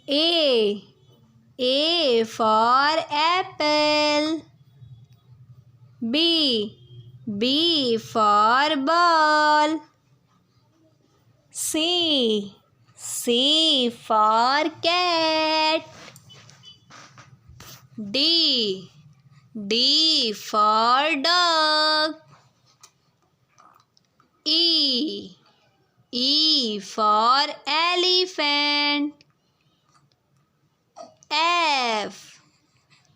A. A for apple. B. B for ball. C. C for cat. D. D for dog. E. E for elephant. F.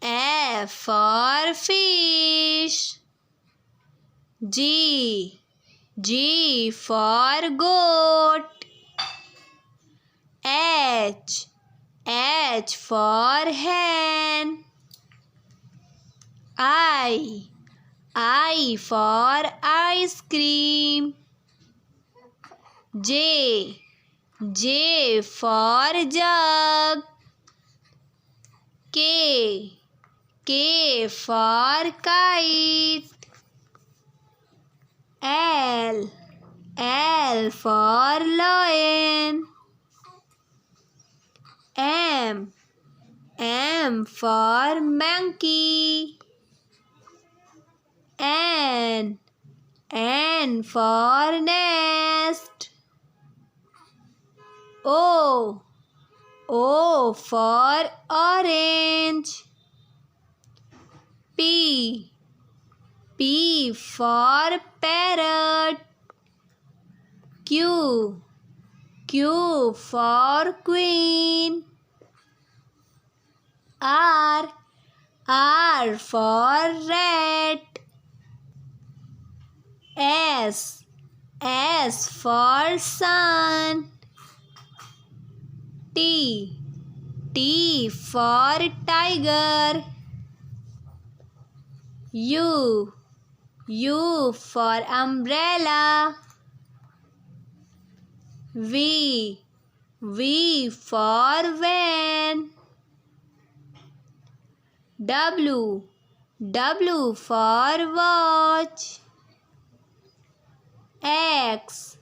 F for fish. G. G for goat. H. H for hen. I for ice cream. J. J for jug. K. K for kite. L. L for lion. M. M for monkey. N. N for nest. O. O for orange. P. P for parrot. Q. Q for queen. R. R for rat. S. S for sun. T. T for tiger. U. U for umbrella. V. V for van. W. W for watch. X.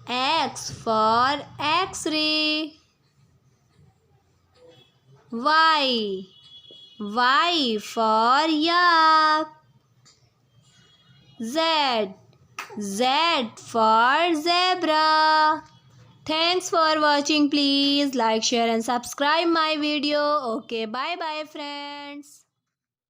X for X-ray. Y. Y for yak. Z. Z for zebra. Thanks for watching. Please like, share and subscribe my video. Okay, bye bye friends.